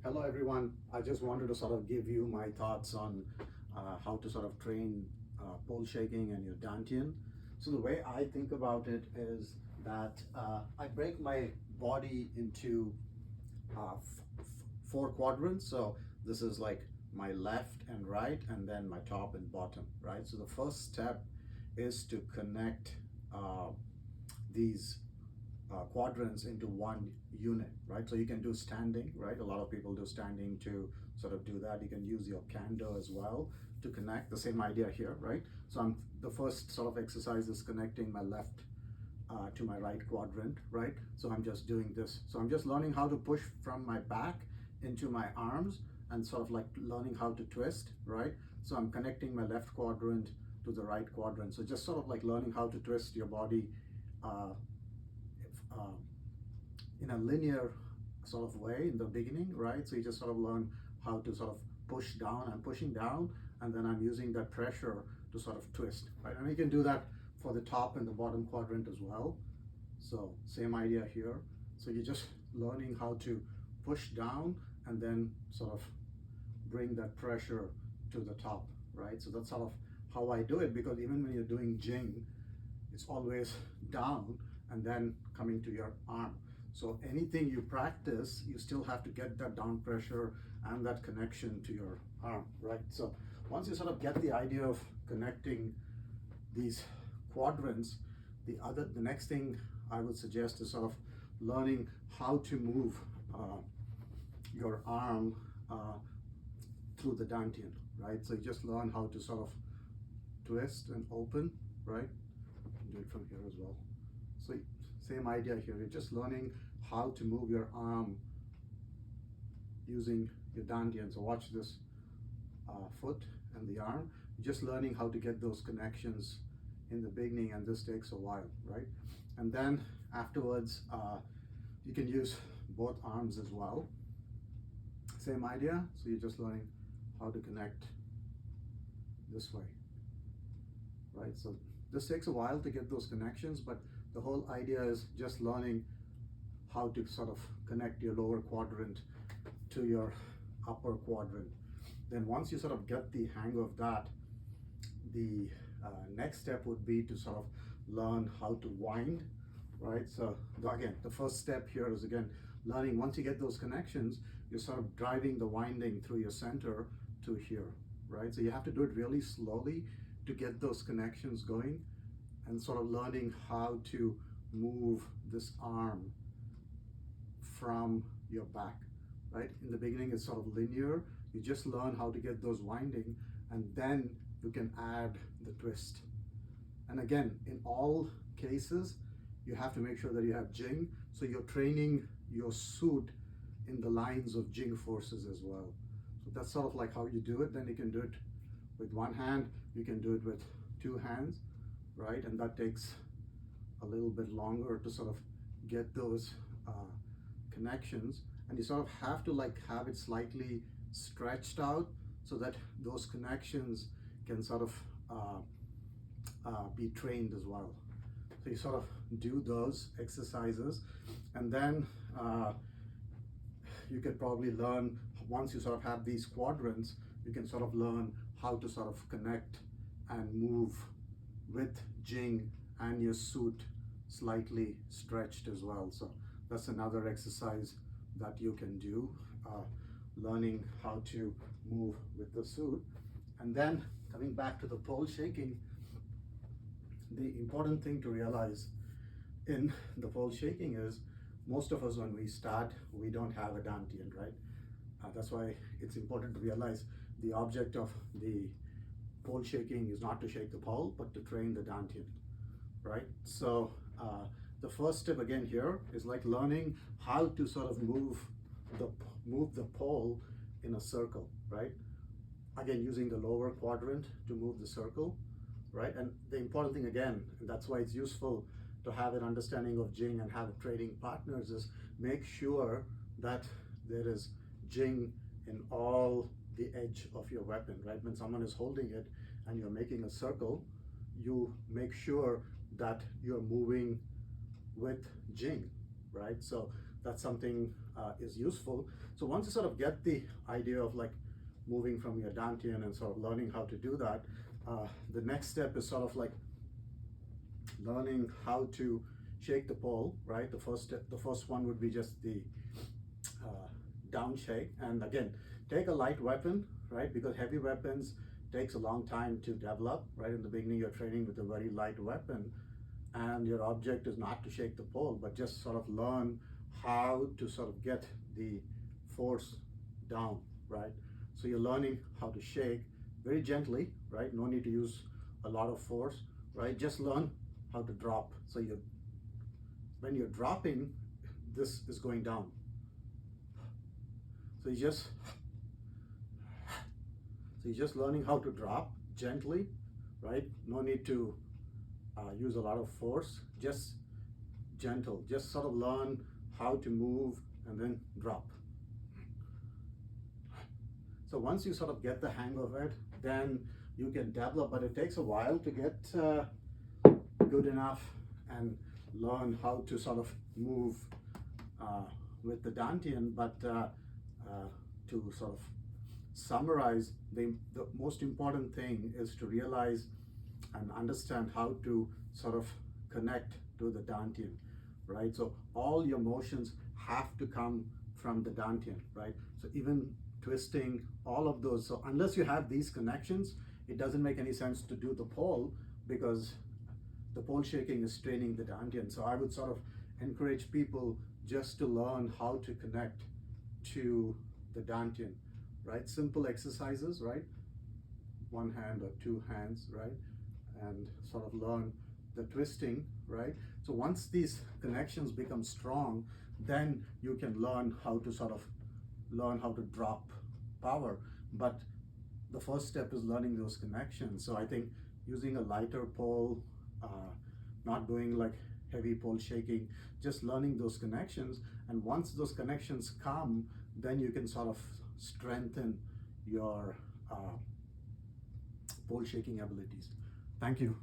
Hello everyone. I just wanted to sort of give you my thoughts on how to sort of train pole shaking and your dantian. So the way I think about it is that I break my body into four quadrants. So this is like my left and right, and then my top and bottom, right? So the first step is to connect these quadrants into one unit, right? So you can do standing, right? A lot of people do standing to sort of do that. You can use your kendo as well to connect. The same idea here, right? So the first sort of exercise is connecting my left to my right quadrant, right? So I'm just doing this. So I'm just learning how to push from my back into my arms and sort of like learning how to twist, right? So I'm connecting my left quadrant to the right quadrant. So just sort of like learning how to twist your body uh, uh, in a linear sort of way in the beginning, right? So you just sort of learn how to sort of push down. I'm pushing down, and then I'm using that pressure to sort of twist, right? And you can do that for the top and the bottom quadrant as well. So same idea here. So you're just learning how to push down and then sort of bring that pressure to the top, right? So that's sort of how I do it, because even when you're doing Jing, it's always down and then coming to your arm. So anything you practice, you still have to get that down pressure and that connection to your arm, right? So once you sort of get the idea of connecting these quadrants, the next thing I would suggest is sort of learning how to move your arm through the dantian, right? So you just learn how to sort of twist and open, right? You can do it from here as well. So same idea here. You're just learning how to move your arm using your dantian. So watch this foot and the arm. You're just learning how to get those connections in the beginning, and this takes a while, right? And then afterwards, you can use both arms as well. Same idea. So you're just learning how to connect this way, right? So this takes a while to get those connections, but the whole idea is just learning how to sort of connect your lower quadrant to your upper quadrant. Then once you sort of get the hang of that, the next step would be to sort of learn how to wind, right? So again, the first step here is again learning, once you get those connections, you're sort of driving the winding through your center to here, right? So you have to do it really slowly to get those connections going, and sort of learning how to move this arm from your back, right? In the beginning, it's sort of linear. You just learn how to get those winding, and then you can add the twist. And again, in all cases, you have to make sure that you have Jing, so you're training your suit in the lines of Jing forces as well. So that's sort of like how you do it. Then you can do it with one hand, you can do it with two hands, right? And that takes a little bit longer to sort of get those connections. And you sort of have to like have it slightly stretched out so that those connections can sort of be trained as well. So you sort of do those exercises, and then you can probably learn, once you sort of have these quadrants, you can sort of learn how to sort of connect and move with Jing and your suit slightly stretched as well. So that's another exercise that you can do, learning how to move with the suit. And then coming back to the pole shaking, the important thing to realize in the pole shaking is most of us, when we start, we don't have a dantian, right? That's why it's important to realize the object of the pole shaking is not to shake the pole, but to train the dantian, right? So the first step again here is like learning how to sort of move the pole in a circle, right? Again, using the lower quadrant to move the circle, right? And the important thing again, and that's why it's useful to have an understanding of Jing and have trading partners, is make sure that there is Jing in all the edge of your weapon, right? When someone is holding it and you're making a circle, you make sure that you're moving with Jing, right? So that something is useful. So once you sort of get the idea of like moving from your dantian and sort of learning how to do that, the next step is sort of like learning how to shake the pole, right? The first one would be just the down shake. And again, take a light weapon, right? Because heavy weapons takes a long time to develop, right? In the beginning, you're training with a very light weapon, and your object is not to shake the pole, but just sort of learn how to sort of get the force down, right? So you're learning how to shake very gently, right? No need to use a lot of force, right? Just learn how to drop. So when you're dropping, this is going down. So you're just learning how to drop gently, right? No need to use a lot of force, just gentle. Just sort of learn how to move and then drop. So once you sort of get the hang of it, then you can develop, but it takes a while to get good enough and learn how to sort of move with the dantian. But to sort of summarize, the most important thing is to realize and understand how to sort of connect to the dantian, right? So all your motions have to come from the dantian, right? So even twisting, all of those. So unless you have these connections, it doesn't make any sense to do the pole, because the pole shaking is straining the dantian. So I would sort of encourage people just to learn how to connect to the dantian, right? Simple exercises, right? One hand or two hands, right? And sort of learn the twisting, right? So once these connections become strong, then you can learn how to sort of learn how to drop power. But the first step is learning those connections. So I think using a lighter pole, not doing like heavy pole shaking, just learning those connections. And once those connections come, then you can sort of strengthen your pole shaking abilities. Thank you.